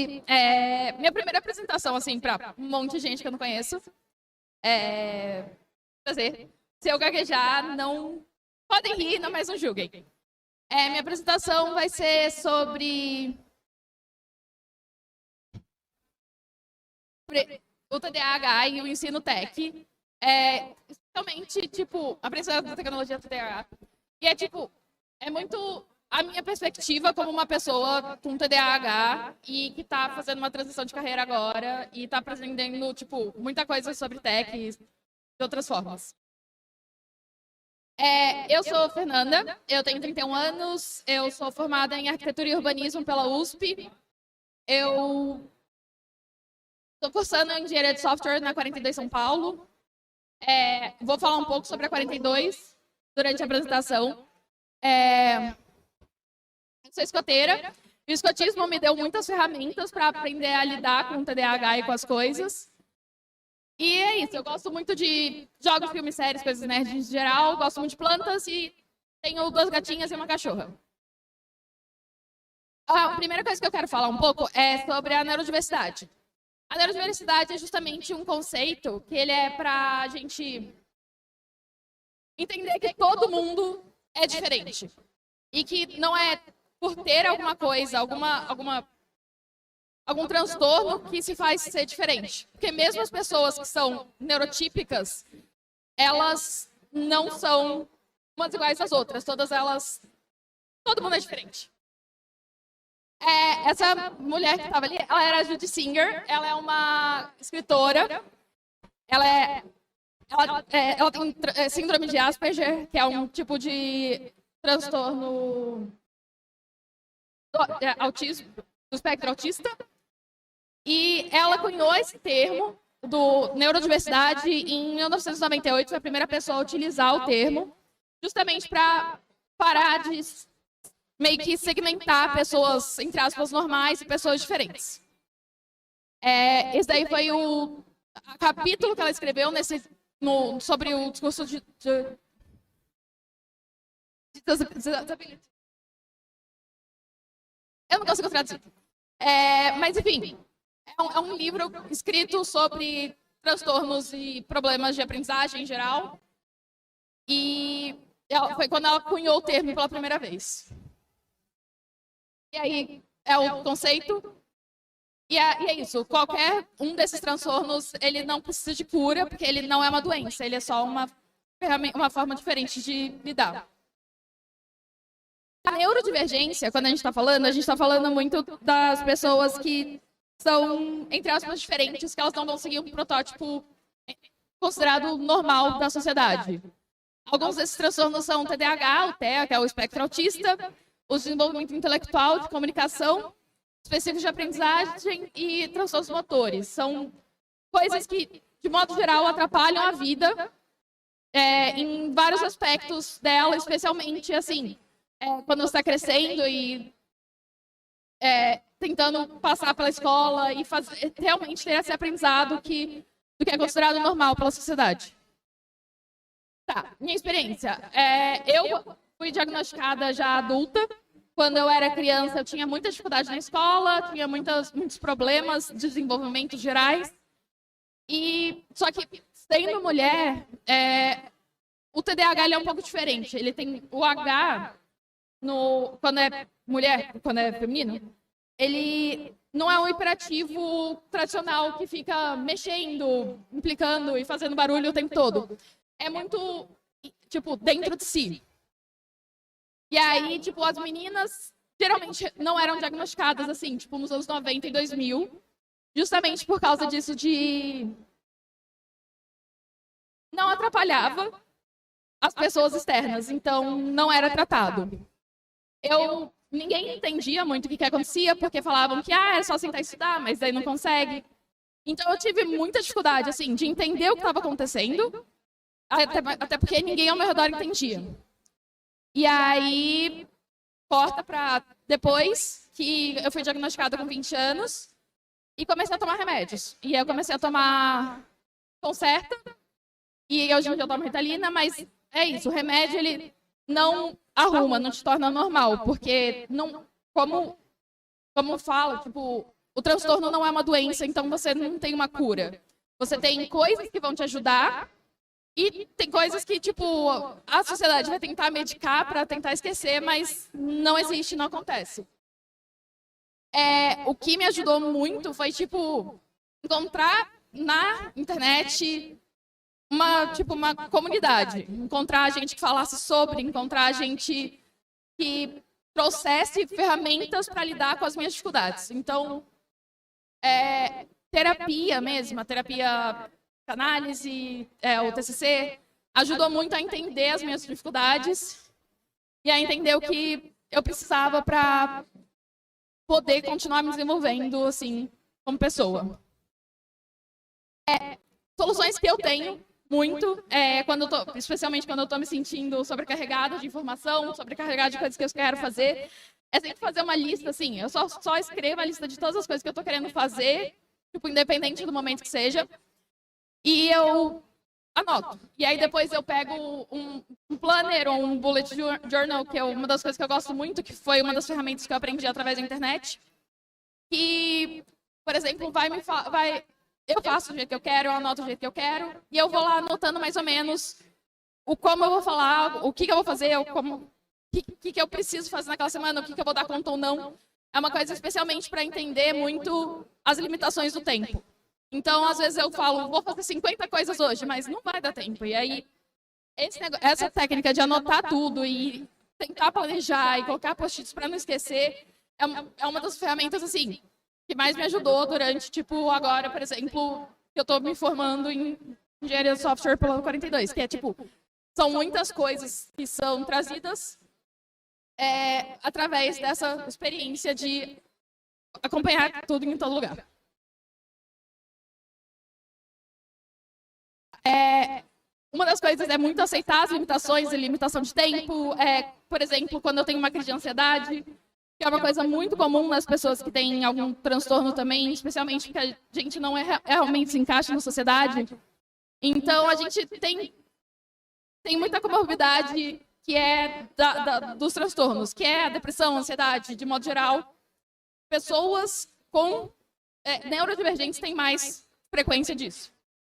gente. Minha primeira apresentação, assim, para um monte de gente que eu não conheço. Prazer. Se eu gaguejar, não... Podem rir, não, mas não julguem. Minha apresentação vai ser sobre o TDAH e o ensino tech. Especialmente, tipo, a aprendizagem da tecnologia do TDAH. E é muito a minha perspectiva como uma pessoa com TDAH e que está fazendo uma transição de carreira agora e está aprendendo, tipo, muita coisa sobre tech e de outras formas. Eu sou Fernanda, eu tenho 31 anos, eu sou formada em Arquitetura e Urbanismo pela USP. Eu estou cursando Engenharia de Software na 42 São Paulo. Vou falar um pouco sobre a 42 durante a apresentação. Eu sou escoteira. O escotismo me deu muitas ferramentas para aprender a lidar com o TDAH e com as coisas. E é isso, eu gosto muito de jogos, filmes, séries, coisas nerds em geral. Gosto muito de plantas e tenho 2 gatinhas e uma cachorra. A primeira coisa que eu quero falar um pouco é sobre a neurodiversidade. A neurodiversidade é justamente um conceito que ele é para a gente entender que todo mundo é diferente. E que não é por ter alguma coisa, algum transtorno que se faz ser diferente. Porque mesmo as pessoas que são neurotípicas, elas não são umas iguais às outras. Todo mundo é diferente. Essa mulher que estava ali, ela era a Judy Singer, ela é uma escritora, ela tem síndrome de Asperger, que é um tipo de transtorno do autismo, do espectro autista. E ela cunhou esse termo do neurodiversidade em 1998, foi a primeira pessoa a utilizar o termo, justamente para parar de meio que segmentar pessoas, entre aspas, normais e pessoas diferentes. Esse daí foi o capítulo que ela escreveu sobre o discurso de disability. Eu não consigo traduzir. Mas, enfim, é um livro escrito sobre transtornos e problemas de aprendizagem em geral. E foi quando ela cunhou o termo pela primeira vez. E aí é o conceito. E é isso. Qualquer um desses transtornos, ele não precisa de cura, porque ele não é uma doença. Ele é só uma forma diferente de lidar. A neurodivergência, quando a gente está falando muito das pessoas que são, entre aspas, diferentes, que elas não vão seguir um protótipo considerado normal da sociedade. Alguns desses transtornos são o TDAH, o TEA, que é o espectro autista, o desenvolvimento intelectual, de comunicação, específicos de aprendizagem e transtornos motores. São coisas que, de modo geral, atrapalham a vida em vários aspectos dela, especialmente, assim, quando você está crescendo e tentando passar pela escola e realmente ter esse aprendizado do que é considerado normal pela sociedade. Tá, minha experiência. Eu fui diagnosticada já adulta. Quando eu era criança, eu tinha muita dificuldade na escola, tinha muitos problemas de desenvolvimento gerais. Só que, sendo mulher, o TDAH ele é um pouco diferente. Ele tem o H, quando é mulher, quando é feminino, ele não é um hiperativo tradicional que fica mexendo, implicando e fazendo barulho o tempo todo. É muito, tipo, dentro de si. E aí, tipo, as meninas geralmente não eram diagnosticadas assim, tipo, nos anos 90 e 2000, justamente por causa disso de... Não atrapalhava as pessoas externas, então não era tratado. Ninguém entendia muito o que acontecia, porque falavam que é só sentar e estudar, mas daí não consegue. Então eu tive muita dificuldade, assim, de entender o que estava acontecendo, até porque ninguém ao meu redor entendia. E aí, corta para depois que eu fui diagnosticada com 20 anos e comecei a tomar remédios. E eu comecei a tomar Concerta, e hoje em dia eu tomo Ritalina, mas é isso, o remédio ele não arruma, não te torna normal, porque não, como fala, tipo, o transtorno não é uma doença, então você não tem uma cura. Você tem coisas que vão te ajudar e tem coisas que, tipo, a sociedade vai tentar medicar para tentar esquecer, mas não existe, não acontece. O que me ajudou muito foi, tipo, encontrar na internet uma comunidade. Encontrar gente que falasse sobre, encontrar gente que trouxesse ferramentas para lidar com as minhas dificuldades. Então, terapia mesmo, a terapia análise, o TCC, ajudou muito a entender as minhas dificuldades e a entender o que eu precisava para poder continuar me desenvolvendo, assim, como pessoa. Soluções que eu tenho muito, especialmente quando eu estou me sentindo sobrecarregada de informação, sobrecarregada de coisas que eu quero fazer, é sempre fazer uma lista, assim, eu só escrevo a lista de todas as coisas que eu estou querendo fazer, tipo, independente do momento que seja, e eu anoto. E aí depois eu pego um planner ou um bullet journal, que é uma das coisas que eu gosto muito, que foi uma das ferramentas que eu aprendi através da internet, que, por exemplo, eu faço do jeito que eu quero, eu anoto do jeito que eu quero, e eu vou lá anotando mais ou menos como eu vou falar, o que eu vou fazer, o que eu preciso fazer naquela semana, o que eu vou dar conta ou não. É uma coisa especialmente para entender muito as limitações do tempo. Então, às vezes eu falo, vou fazer 50 coisas hoje, mas não vai dar tempo. E aí, essa técnica de anotar tudo e tentar planejar e colocar post-its para não esquecer é uma das ferramentas, assim, que mais me ajudou durante, tipo, agora, por exemplo, que eu estou me formando em engenharia de software pela 42, que é, tipo, são muitas coisas que são trazidas através dessa experiência de acompanhar tudo em todo lugar. Uma das coisas é muito aceitar as limitações e limitação de tempo. Por exemplo, quando eu tenho uma crise de ansiedade, que é uma coisa muito comum nas pessoas que têm algum transtorno também, especialmente porque a gente não realmente se encaixa na sociedade. Então, a gente tem muita comorbidade que é dos transtornos, que é a depressão, a ansiedade, de modo geral. Pessoas com neurodivergentes têm mais frequência disso.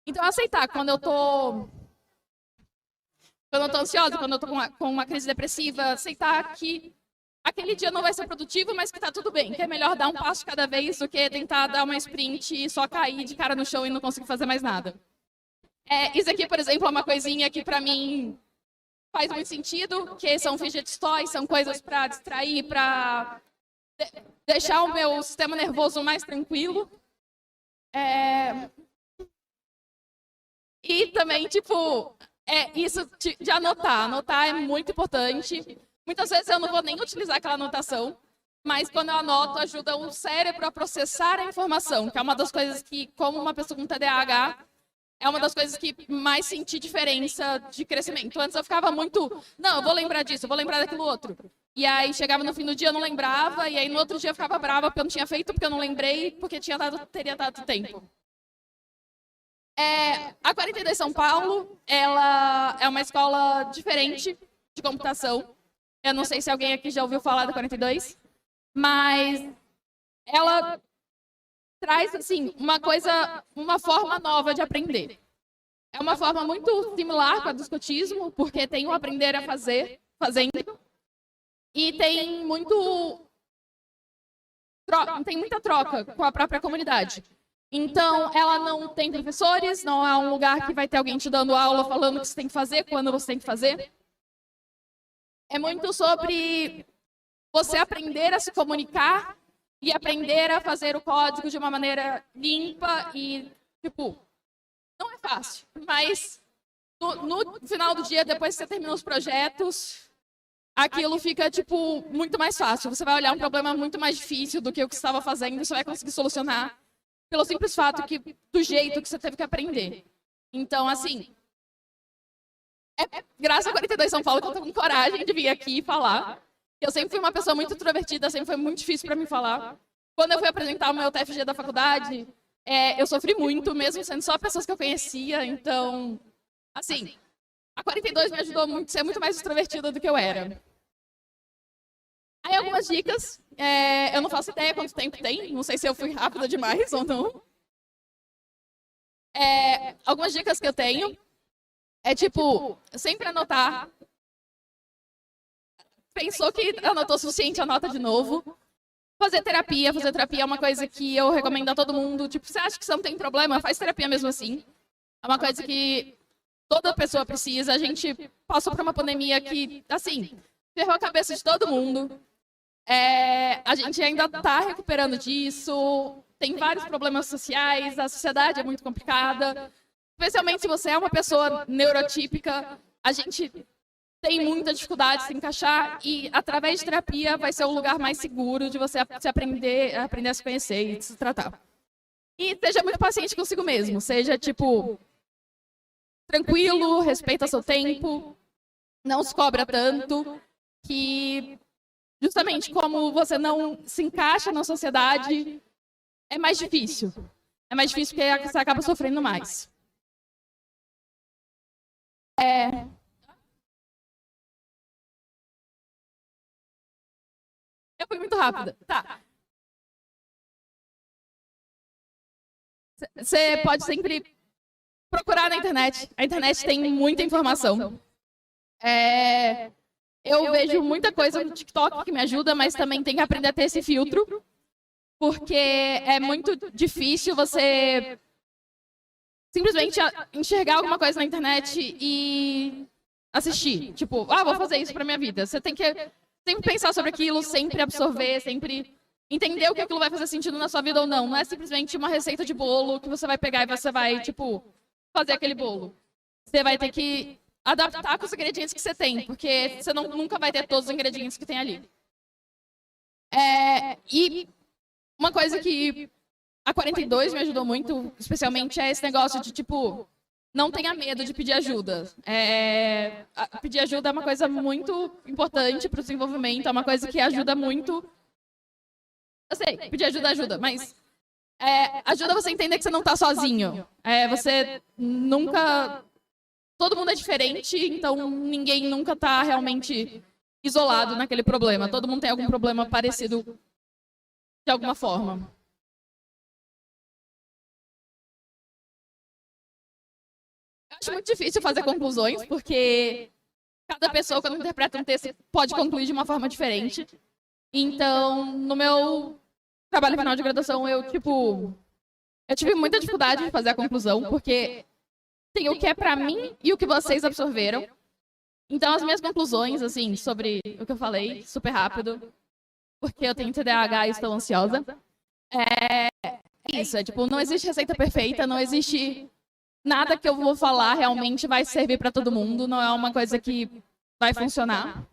Então, aceitar quando eu tô ansiosa, quando eu tô com uma crise depressiva, aceitar que aquele dia não vai ser produtivo, mas que tá tudo bem, que é melhor dar um passo de cada vez do que tentar dar uma sprint e só cair de cara no chão e não conseguir fazer mais nada. Isso aqui, por exemplo, é uma coisinha que pra mim faz muito sentido, que são fidget toys, são coisas para distrair, para deixar o meu sistema nervoso mais tranquilo. E também, tipo, isso de anotar. Anotar é muito importante. Muitas vezes eu não vou nem utilizar aquela anotação, mas quando eu anoto, ajuda o cérebro a processar a informação, que é uma das coisas que, como uma pessoa com TDAH, é uma das coisas que mais senti diferença de crescimento. Antes eu ficava muito, não, eu vou lembrar disso, eu vou lembrar daquilo outro. E aí chegava no fim do dia, eu não lembrava, e aí no outro dia eu ficava brava porque eu não tinha feito, porque eu não lembrei, porque teria dado tempo. A 42 São Paulo, ela é uma escola diferente de computação. Eu não sei se alguém aqui já ouviu falar da 42, mas ela traz, assim, uma forma nova de aprender. É uma forma muito similar com a do escotismo, porque tem o aprender a fazer, fazendo, e tem muita troca com a própria comunidade. Então, ela não tem professores, não é um lugar que vai ter alguém te dando aula falando o que você tem que fazer, quando você tem que fazer. É muito sobre você aprender a se comunicar e aprender a fazer o código de uma maneira limpa e, tipo, não é fácil. Mas, no final do dia, depois que você termina os projetos, aquilo fica, tipo, muito mais fácil. Você vai olhar um problema muito mais difícil do que o que você estava fazendo e você vai conseguir solucionar pelo simples fato do jeito que você teve que aprender. Então, assim, graças a 42 São Paulo que eu tô com coragem de vir aqui e falar. Eu sempre fui uma pessoa muito introvertida, sempre foi muito difícil para mim falar. Quando eu fui apresentar o meu TFG da faculdade, eu sofri muito, mesmo sendo só pessoas que eu conhecia. Então, assim, a 42 me ajudou muito a ser muito mais extrovertida do que eu era. Aí algumas dicas. Eu não faço ideia quanto tempo tem. Não sei se eu fui rápida demais ou não. Algumas dicas que eu tenho é, tipo, sempre anotar. Pensou que anotou o suficiente, anota de novo. Fazer terapia é uma coisa que eu recomendo a todo mundo. Tipo, você acha que você não tem problema? Faz terapia mesmo assim. É uma coisa que toda pessoa precisa. A gente passou por uma pandemia que, assim, ferrou a cabeça de todo mundo. A gente ainda está recuperando disso. Tem vários problemas sociais, a sociedade é muito complicada. Especialmente se você é uma pessoa neurotípica, a gente tem muita dificuldade de se encaixar e, através de terapia, vai ser o lugar mais seguro de você aprender a se conhecer e se tratar. E seja muito paciente consigo mesmo. Seja, tipo, tranquilo, respeita seu tempo, não se cobra tanto, que justamente como você não se encaixa na sociedade, é mais difícil. É mais difícil porque você acaba sofrendo mais. Eu fui muito rápida. Tá. Você pode sempre procurar na internet. A internet tem muita informação. Eu vejo muita coisa no TikTok que me ajuda, mas também tem que aprender a ter esse filtro, porque é muito difícil você simplesmente enxergar alguma coisa na internet e assistir. Tipo, vou fazer isso pra minha vida. Você tem que sempre pensar sobre aquilo, sempre absorver, sempre entender o que aquilo vai fazer sentido na sua vida ou não. Não é simplesmente uma receita de bolo que você vai pegar e você vai, tipo, fazer aquele bolo. Você vai ter que adaptar com os ingredientes que você tem, porque você nunca vai ter todos os ingredientes que tem ali. E uma coisa que a 42 me ajudou muito, especialmente, é esse negócio de, tipo, não tenha medo de pedir ajuda. Pedir ajuda é uma coisa muito importante para o desenvolvimento, é uma coisa que ajuda muito. Eu sei, pedir ajuda, mas ajuda você a entender que você não está sozinho. Você nunca... Todo mundo é diferente, então ninguém nunca está realmente isolado naquele problema. Todo mundo tem algum problema parecido de alguma forma. Eu acho muito difícil fazer conclusões, porque cada pessoa, quando interpreta um texto, pode concluir de uma forma diferente. Então, no meu trabalho final de graduação, eu tive muita dificuldade de fazer a conclusão, porque tem o que é pra mim e o que vocês absorveram. Então, as minhas conclusões, assim, sobre o que eu falei, super rápido, porque eu tenho TDAH e estou ansiosa, é isso, tipo, não existe receita perfeita, não existe nada que eu vou falar realmente vai servir pra todo mundo, não é uma coisa que vai funcionar.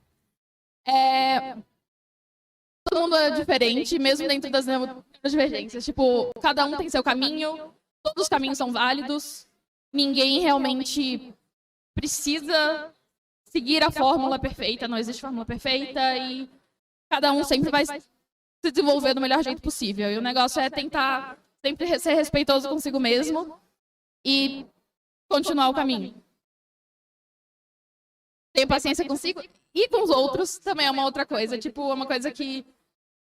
Todo mundo é diferente, mesmo dentro das neurodivergências. Tipo, cada um tem seu caminho, todos os caminhos são válidos, ninguém realmente precisa seguir a fórmula perfeita, não existe fórmula perfeita e cada um sempre vai se desenvolver do melhor jeito possível. E o negócio é tentar sempre ser respeitoso consigo mesmo e continuar o caminho. Ter paciência consigo e com os outros também é uma outra coisa. Tipo, é uma coisa que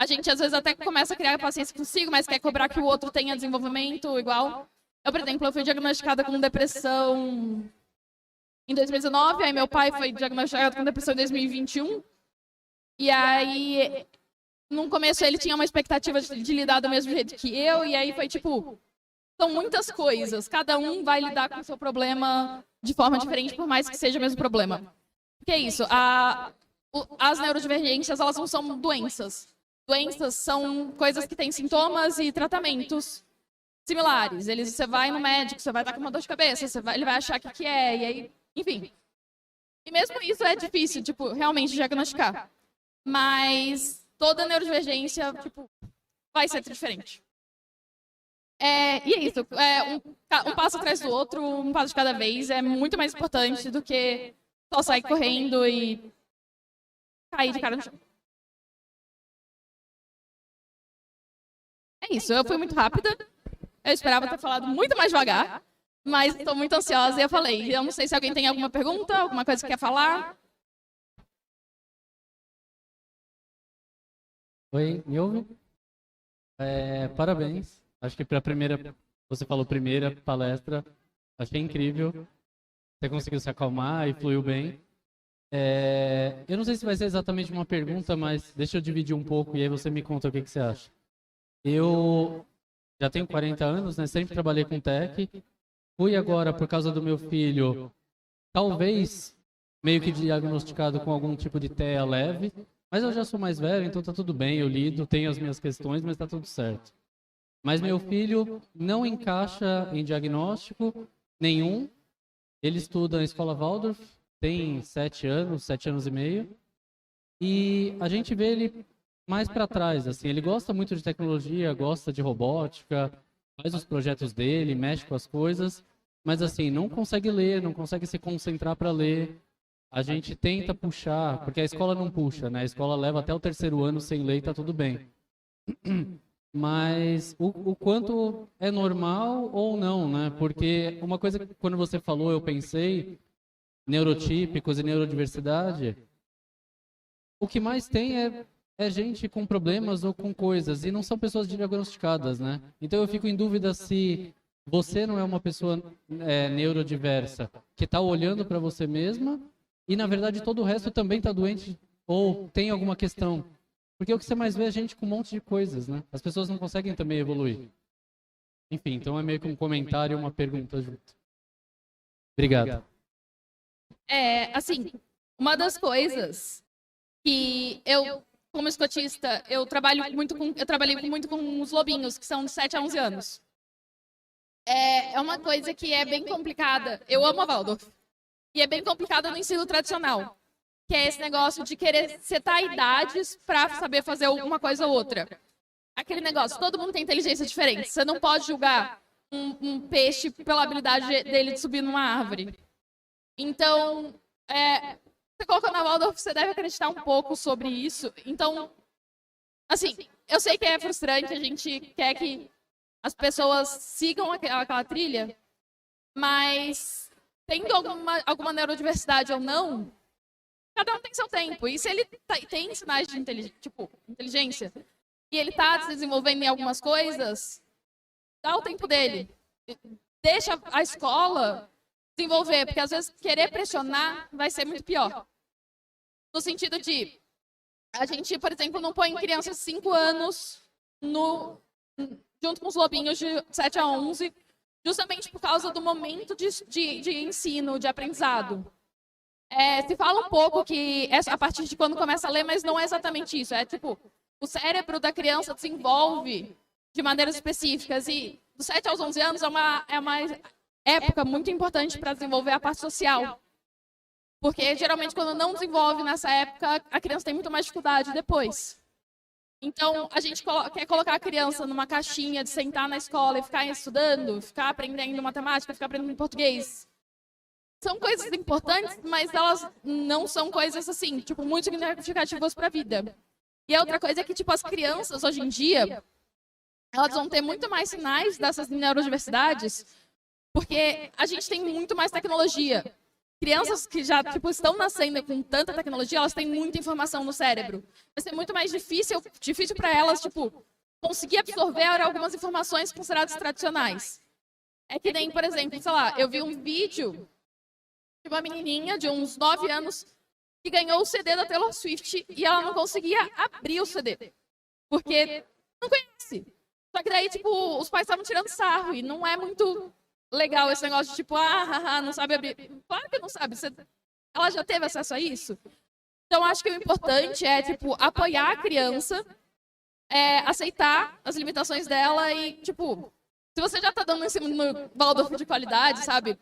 a gente às vezes até começa a criar paciência consigo, mas quer cobrar que o outro tenha desenvolvimento igual. Eu, por exemplo, fui diagnosticada com depressão em 2019, aí meu pai foi diagnosticado com depressão em 2021. E aí, no começo, ele tinha uma expectativa de lidar do mesmo jeito que eu, e aí foi tipo, são muitas coisas. Cada um vai lidar com o seu problema de forma diferente, por mais que seja o mesmo problema. Porque é isso, as neurodivergências, elas não são doenças. Doenças são coisas que têm sintomas e tratamentos similares. Você vai no médico, você vai estar com uma dor de cabeça, ele vai achar que é, e aí, enfim. E mesmo isso é difícil, tipo, realmente diagnosticar. Mas toda neurodivergência, tipo, vai ser diferente. E é isso, um passo atrás do outro, um passo de cada vez, é muito mais importante do que só sair correndo e cair de cara no chão. É isso, eu fui muito rápida. Eu esperava ter falado muito mais devagar, mas estou muito ansiosa e eu falei. Eu não sei se alguém tem alguma pergunta, alguma coisa que quer falar. Oi, me ouve? Parabéns. Acho que para a primeira, você falou primeira palestra, achei incrível. Você conseguiu se acalmar e fluiu bem. Eu não sei se vai ser exatamente uma pergunta, mas deixa eu dividir um pouco e aí você me conta o que você acha. Eu já tenho 40 anos, né? Sempre trabalhei com tech. Fui agora, por causa do meu filho, talvez meio que diagnosticado com algum tipo de TEA leve, mas eu já sou mais velho, então tá tudo bem, eu lido, tenho as minhas questões, mas tá tudo certo. Mas meu filho não encaixa em diagnóstico nenhum. Ele estuda na escola Waldorf, tem 7 anos e meio, e a gente vê ele mais para trás, assim, ele gosta muito de tecnologia, gosta de robótica, faz os projetos dele, mexe com as coisas, mas assim, não consegue ler, não consegue se concentrar para ler. A gente tenta puxar, porque a escola não puxa, né? A escola leva até o 3º ano sem ler e tá tudo bem. Mas o quanto é normal ou não, né? Porque uma coisa que quando você falou, eu pensei, neurotípicos e neurodiversidade, o que mais tem é gente com problemas ou com coisas, e não são pessoas diagnosticadas, né? Então eu fico em dúvida se você não é uma pessoa neurodiversa que está olhando para você mesma e, na verdade, todo o resto também está doente ou tem alguma questão. Porque o que você mais vê é gente com um monte de coisas, né? As pessoas não conseguem também evoluir. Enfim, então é meio que um comentário e uma pergunta junto. Obrigado. Assim, uma das coisas que eu, como escotista, eu trabalhei muito com os lobinhos, que são de 7 a 11 anos. É uma coisa que é bem complicada. Eu amo a Waldorf. E é bem complicada no ensino tradicional, que é esse negócio de querer setar idades para saber fazer uma coisa ou outra. Aquele negócio, todo mundo tem inteligência diferente. Você não pode julgar um peixe pela habilidade dele de subir numa árvore. Então, você colocou na Waldorf, você deve acreditar um pouco sobre isso. Então, assim, eu sei que é frustrante, a gente quer que as pessoas sigam aquela trilha, mas tendo alguma neurodiversidade ou não, cada um tem seu tempo. E se ele tem sinais de inteligência e ele está se desenvolvendo em algumas coisas, dá o tempo dele. Deixa a escola desenvolver, porque às vezes querer pressionar vai ser muito pior. No sentido de, a gente, por exemplo, não põe crianças de 5 anos junto com os lobinhos de 7 a 11, justamente por causa do momento de ensino, de aprendizado. Se fala um pouco que é a partir de quando começa a ler, mas não é exatamente isso. É tipo, o cérebro da criança desenvolve de maneiras específicas e dos 7 aos 11 anos é uma época muito importante para desenvolver a parte social. Porque geralmente quando não desenvolve nessa época, a criança tem muito mais dificuldade depois. Então, a gente quer colocar a criança numa caixinha de sentar na escola e ficar estudando, ficar aprendendo matemática, ficar aprendendo português. São coisas importantes, mas elas não são coisas, assim, tipo, muito significativas para a vida. E a outra coisa é que, tipo, as crianças, hoje em dia, elas vão ter muito mais sinais dessas neurodiversidades, porque a gente tem muito mais tecnologia. Crianças que já estão nascendo com tanta tecnologia, elas têm muita informação no cérebro. Vai ser muito mais difícil para elas conseguir absorver algumas informações consideradas tradicionais. É que nem, por exemplo, sei lá, eu vi um vídeo de uma menininha de uns 9 anos que ganhou o CD da Taylor Swift e ela não conseguia abrir o CD, porque não conhece. Só que daí, os pais estavam tirando sarro e não é muito legal esse negócio de não sabe abrir. Claro que não sabe. Ela já teve acesso a isso? Então, acho que o importante é, apoiar a criança, aceitar as limitações dela e, se você já tá dando ensino no Waldorf de qualidade, sabe?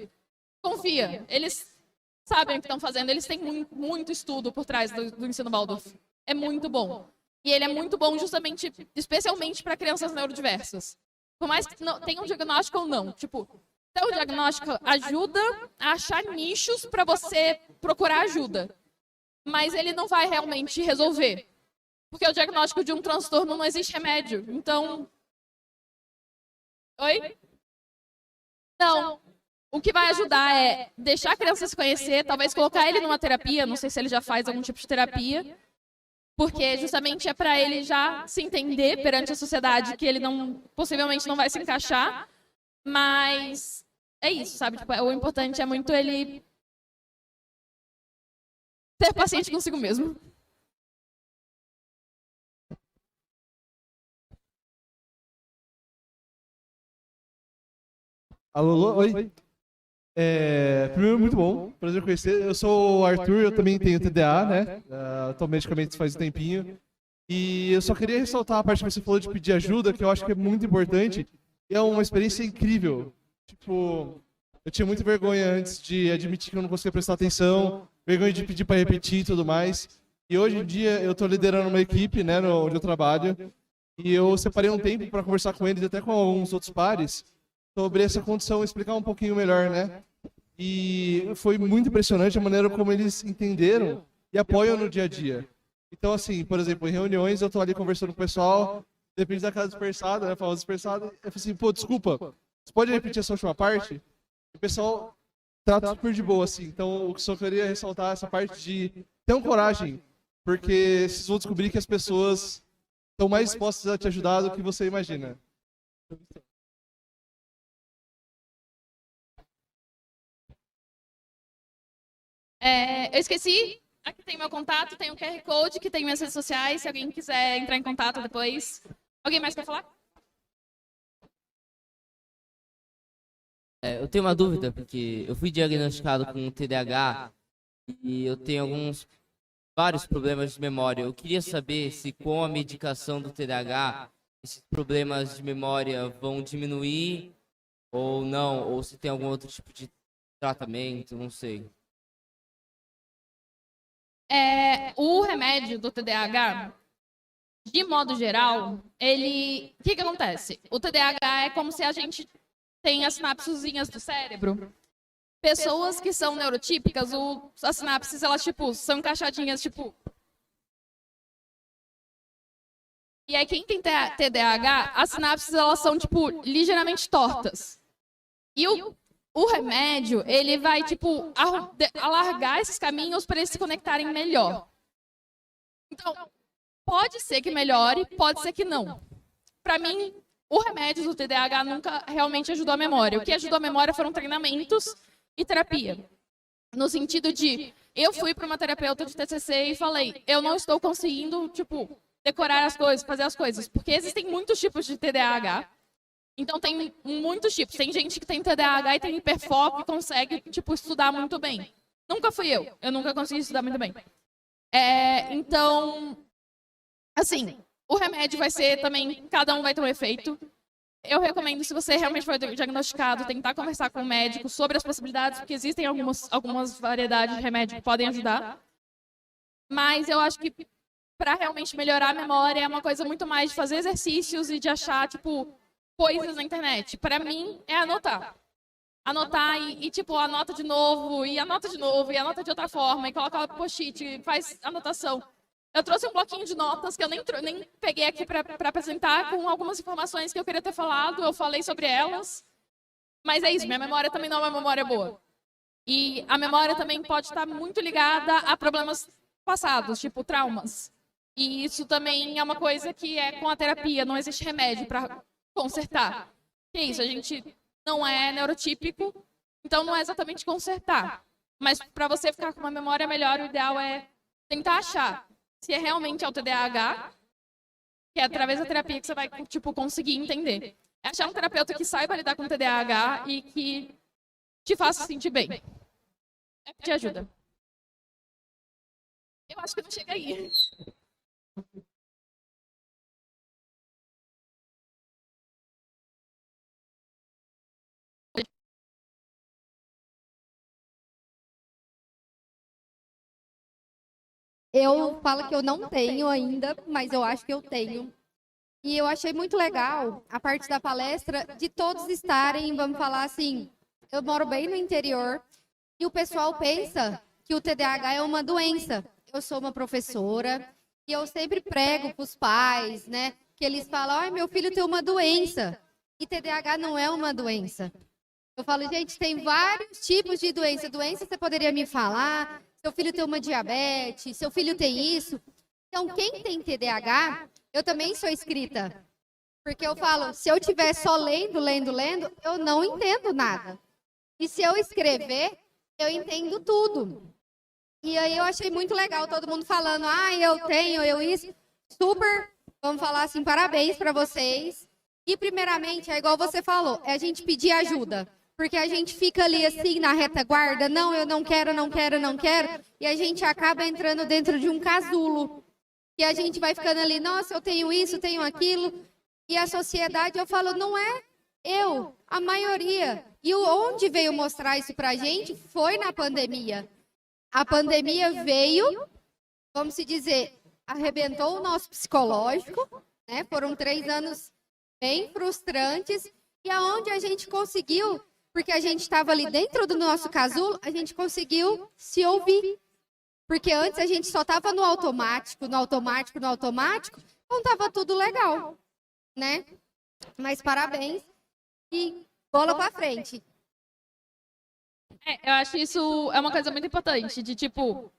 Confia. Eles sabem o que estão fazendo. Eles têm muito estudo por trás do ensino Waldorf. É muito bom. E ele é muito bom justamente, especialmente para crianças neurodiversas. Por mais que não tenha um diagnóstico ou não. Então, o diagnóstico ajuda a achar nichos para você procurar ajuda. Mas ele não vai realmente resolver. Porque o diagnóstico de um transtorno não existe remédio. Então... Oi? Não. O que vai ajudar é deixar a criança se conhecer, talvez colocar ele numa terapia, não sei se ele já faz algum tipo de terapia. porque justamente é para ele já se entender perante a sociedade que ele não, possivelmente não vai se encaixar, mas é isso, sabe? Tipo, o importante é muito ele ser paciente consigo mesmo. Alô, oi. Primeiro, muito bom. Prazer conhecer. Eu sou o Arthur, eu também tenho TDA, né? Tomo medicamentos faz um tempinho. E eu só queria ressaltar a parte que você falou de pedir ajuda, que eu acho que é muito importante. E é uma experiência incrível. Tipo, eu tinha muita vergonha antes de admitir que eu não conseguia prestar atenção, vergonha de pedir para repetir e tudo mais. E hoje em dia eu estou liderando uma equipe, né, onde eu trabalho. E eu separei um tempo para conversar com eles, até com alguns outros pares, sobre essa condição, explicar um pouquinho melhor, né? E foi muito impressionante a maneira como eles entenderam e apoiam no dia a dia. Então, assim, por exemplo, em reuniões eu tô ali conversando com o pessoal, depende da casa dispersada, né? Famosa dispersada, eu falei assim, pô, desculpa, você pode repetir essa última parte? E o pessoal trata super de boa, assim. Então, eu só queria ressaltar essa parte de ter uma coragem, porque vocês vão descobrir que as pessoas estão mais dispostas a te ajudar do que você imagina. Eu esqueci, aqui tem meu contato, tem o QR Code, que tem minhas redes sociais, se alguém quiser entrar em contato depois. Alguém mais quer falar? Eu tenho uma dúvida, porque eu fui diagnosticado com TDAH e eu tenho vários problemas de memória. Eu queria saber se com a medicação do TDAH, esses problemas de memória vão diminuir ou não, ou se tem algum outro tipo de tratamento, não sei. O remédio do TDAH, de modo geral, ele... O que acontece? O TDAH é como se a gente tem as sinapsezinhas do cérebro. Pessoas que são neurotípicas, as sinapses, elas, tipo, são encaixadinhas, tipo... E aí, quem tem TDAH, as sinapses, elas são, tipo, ligeiramente tortas. E o remédio, ele vai, tipo, alargar esses caminhos para eles se conectarem melhor. Então, pode ser que melhore, pode ser que não. Para mim, o remédio do TDAH nunca realmente ajudou a memória. O que ajudou a memória foram treinamentos e terapia. No sentido de, eu fui para uma terapeuta de TCC e falei, eu não estou conseguindo, tipo, decorar as coisas, fazer as coisas. Porque existem muitos tipos de TDAH. Então, tem muitos tipos. Tem gente que tem TDAH e tem hiperfoco e consegue, tipo, estudar muito bem. Nunca fui eu. Eu nunca consegui estudar muito bem. Então, assim, o remédio vai ser também... Cada um vai ter um efeito. Eu recomendo, se você realmente foi diagnosticado, tentar conversar com o médico sobre as possibilidades, porque existem algumas variedades de remédio que podem ajudar. Mas eu acho que para realmente melhorar a memória é uma coisa muito mais de fazer exercícios e de achar, tipo... coisas na internet. Para mim, é anotar. Anotar e, tipo, anota de novo, e anota de novo, e anota de outra forma, e coloca post-it, faz anotação. Eu trouxe um bloquinho de notas que eu nem peguei aqui para apresentar, com algumas informações que eu queria ter falado, eu falei sobre elas. Mas é isso, minha memória também não é uma memória boa. E a memória também pode estar muito ligada a problemas passados, tipo traumas. E isso também é uma coisa que é com a terapia, não existe remédio para consertar. Que é isso, a gente não é neurotípico, então não é exatamente consertar. Mas para você ficar com uma memória melhor, o ideal é tentar achar se é realmente o TDAH, que é através da terapia que você vai, tipo, conseguir entender. É achar um terapeuta que saiba lidar com o TDAH e que te faça sentir bem. É pedir ajuda. Eu acho que não chega aí. Eu falo que eu não tenho ainda, mas eu acho que eu tenho. E eu achei muito legal a parte da palestra de todos estarem, vamos falar assim, eu moro bem no interior e o pessoal pensa que o TDAH é uma doença. Eu sou uma professora e eu sempre prego para os pais, né, que eles falam, ai, meu filho tem uma doença. E TDAH não é uma doença. Eu falo, gente, tem vários tipos de doença. Doença você poderia me falar? Seu filho tem uma diabetes, seu filho tem isso. Então, quem tem TDAH, eu também sou escrita. Porque eu falo, se eu estiver só lendo, eu não entendo nada. E se eu escrever, eu entendo tudo. E aí eu achei muito legal todo mundo falando, eu isso. Super, vamos falar assim, parabéns para vocês. E primeiramente, é igual você falou, é a gente pedir ajuda. Porque a gente fica ali assim na retaguarda, não, eu não quero. E a gente acaba entrando dentro de um casulo. E a gente vai ficando ali, nossa, eu tenho isso, tenho aquilo. E a sociedade, eu falo, não é eu, a maioria. E onde veio mostrar isso pra gente foi na pandemia. A pandemia veio, vamos se dizer, arrebentou o nosso psicológico, né? Foram 3 anos bem frustrantes. E aonde a gente conseguiu, porque a gente estava ali dentro do nosso casulo, a gente conseguiu se ouvir. Porque antes a gente só estava no automático, então estava tudo legal, né? Mas parabéns e bola para frente. Eu acho isso é uma coisa muito importante, de tipo,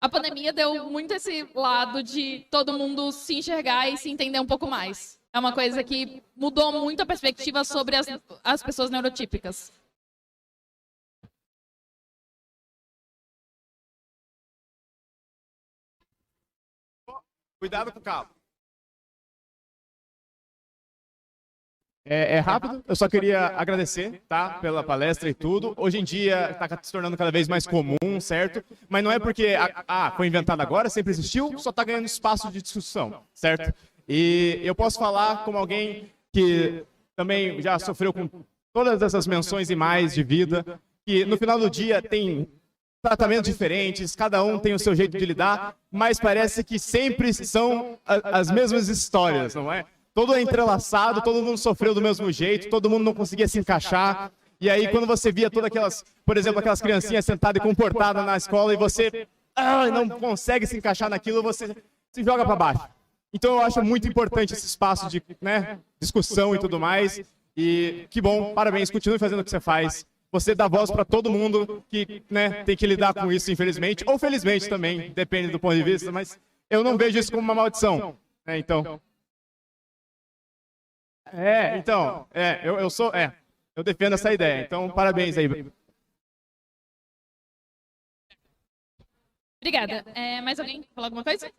a pandemia deu muito esse lado de todo mundo se enxergar e se entender um pouco mais. É uma coisa que mudou muito a perspectiva sobre as pessoas neurotípicas. Cuidado com o cabo. É rápido, eu só queria agradecer, tá, pela palestra e tudo. Hoje em dia está se tornando cada vez mais comum, certo? Mas não é porque foi inventado agora, sempre existiu, só está ganhando espaço de discussão, certo? E eu posso falar como alguém que também já sofreu com todas essas menções e mais de vida, que no final do dia tem tratamentos diferentes, cada um tem o seu jeito de lidar, mas parece que sempre são as mesmas histórias, não é? Todo é entrelaçado, todo mundo sofreu do mesmo jeito, todo mundo não conseguia se encaixar. E aí, quando você via todas aquelas, por exemplo, aquelas criancinhas sentadas e comportadas na escola e você não consegue se encaixar naquilo, você se joga para baixo. Então, eu acho muito importante esse espaço de discussão e tudo mais. E que bom, parabéns, continue fazendo o que você faz. Você dá voz para todo mundo que tem que lidar com isso, infelizmente, ou felizmente também, depende do ponto de vista, mas eu não vejo isso como uma maldição. Eu defendo essa ideia. Então, parabéns aí. Obrigada. Mais alguém quer falar alguma coisa?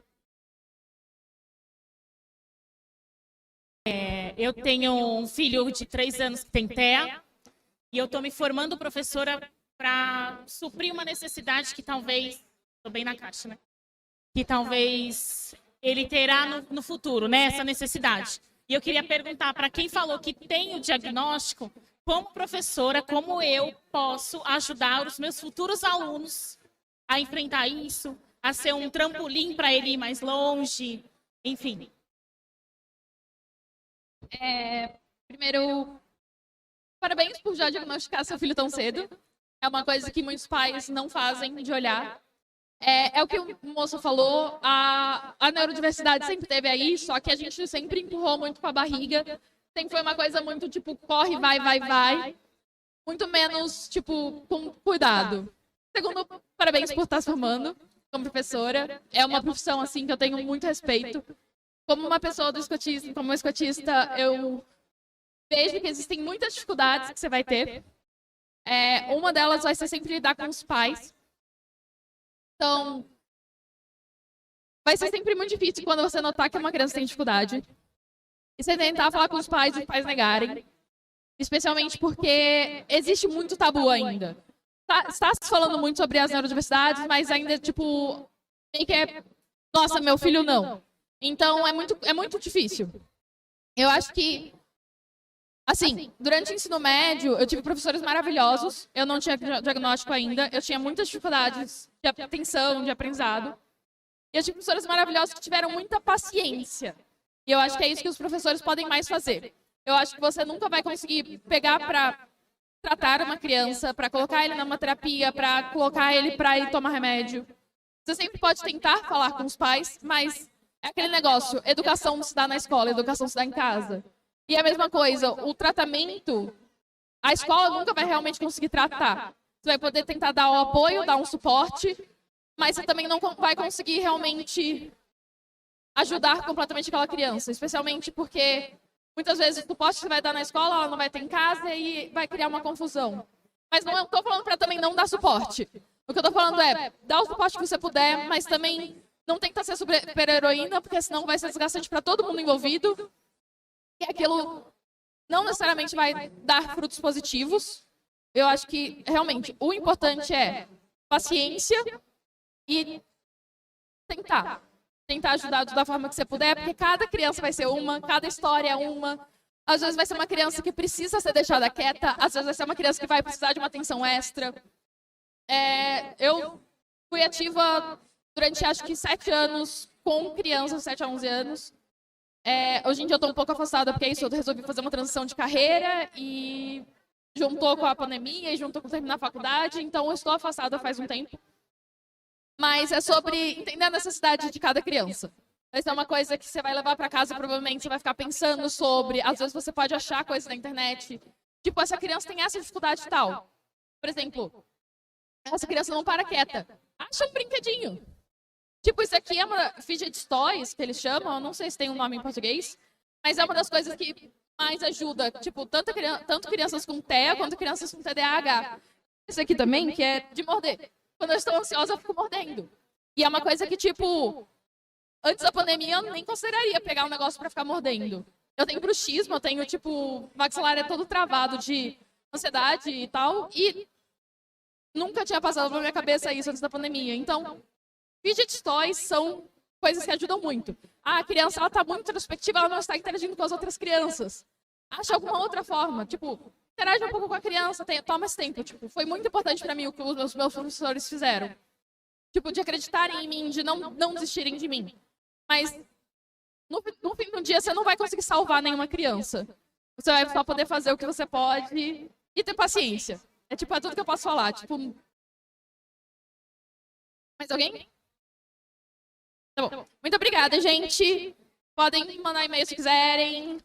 Eu tenho um filho de 3 anos que tem TEA e eu estou me formando professora para suprir uma necessidade que talvez, estou bem na caixa, né? Que talvez ele terá no futuro, né? Essa necessidade. E eu queria perguntar para quem falou que tem o diagnóstico, como professora, como eu posso ajudar os meus futuros alunos a enfrentar isso, a ser um trampolim para ele ir mais longe, enfim. Primeiro, parabéns por já diagnosticar seu filho tão cedo. É uma coisa que muitos pais não fazem de olhar. É o que o moço falou, a neurodiversidade sempre teve aí, só que a gente sempre empurrou muito com a barriga. Sempre foi uma coisa muito tipo, corre, vai. Muito menos, tipo, com cuidado. Segundo, parabéns por estar se formando como professora. É uma profissão, assim, que eu tenho muito respeito. Como uma pessoa do escotismo, como escotista, eu vejo que existem muitas dificuldades que você vai ter. Uma delas vai ser sempre lidar com os pais. Então, vai ser sempre muito difícil quando você notar que uma criança tem dificuldade. E você tentar falar com os pais e os pais negarem. Especialmente porque existe muito tabu ainda. Está se falando muito sobre as neurodiversidades, mas ainda, tipo, meio que nossa, meu filho não. Então, é muito difícil. Eu acho que, assim, durante o ensino médio, eu tive professores maravilhosos. Eu não tinha diagnóstico ainda. Eu tinha muitas dificuldades de atenção, de aprendizado. E eu tive professores maravilhosos que tiveram muita paciência. E eu acho que é isso que os professores podem mais fazer. Eu acho que você nunca vai conseguir pegar para tratar uma criança, para colocar ele numa terapia, para colocar ele para ir tomar remédio. Você sempre pode tentar falar com os pais, mas é aquele negócio, educação não se dá na escola, educação se dá em casa. E a mesma coisa, o tratamento, a escola nunca vai realmente conseguir tratar. Você vai poder tentar dar o apoio, dar um suporte, mas você também não vai conseguir realmente ajudar completamente aquela criança, especialmente porque muitas vezes o suporte que você vai dar na escola, ela não vai ter em casa e vai criar uma confusão. Mas não estou falando para também não dar suporte. O que eu estou falando é, dá o suporte que você puder, mas também não tenta ser super-heroína, porque senão vai ser desgastante para todo mundo envolvido. E aquilo não necessariamente vai dar frutos positivos. Eu acho que, realmente, o importante é paciência e tentar. Tentar ajudar da forma que você puder, porque cada criança vai ser uma, cada história é uma. Às vezes vai ser uma criança que precisa ser deixada quieta, às vezes vai ser uma criança que vai precisar de uma atenção extra. Eu fui ativa durante, acho que, 7 anos com crianças, 7 a 11 anos. Hoje em dia eu estou um pouco afastada, porque é isso, eu resolvi fazer uma transição de carreira e juntou com a pandemia e juntou com terminar a faculdade, então eu estou afastada faz um tempo. Mas é sobre entender a necessidade de cada criança. Essa é uma coisa que você vai levar para casa, provavelmente você vai ficar pensando sobre. Às vezes você pode achar coisas na internet. Tipo, essa criança tem essa dificuldade e tal. Por exemplo, essa criança não para quieta. Acha um brinquedinho. Tipo, isso aqui é uma fidget toys, que eles chamam. Eu não sei se tem um nome em português. Mas é uma das coisas que mais ajuda. Tipo, tanto crianças com TEA quanto crianças com TDAH. Esse aqui também, que é de morder. Quando eu estou ansiosa, eu fico mordendo. E é uma coisa que, tipo, antes da pandemia, eu nem consideraria pegar um negócio pra ficar mordendo. Eu tenho bruxismo, eu tenho, tipo, maxilar é todo travado de ansiedade e tal. E nunca tinha passado pela minha cabeça isso antes da pandemia. Então, fidget toys são coisas que ajudam muito. A criança, ela tá muito introspectiva, ela não está interagindo com as outras crianças. Acha alguma outra forma, tipo, interage um pouco com a criança, toma esse tempo. Tipo, foi muito importante para mim o que os meus professores fizeram. Tipo, de acreditarem em mim, de não desistirem de mim. Mas, no fim do dia, você não vai conseguir salvar nenhuma criança. Você vai só poder fazer o que você pode e ter paciência. É tudo que eu posso falar. Tipo... Mais alguém? Tá bom. Muito obrigada, gente. Podem mandar e-mail se quiserem.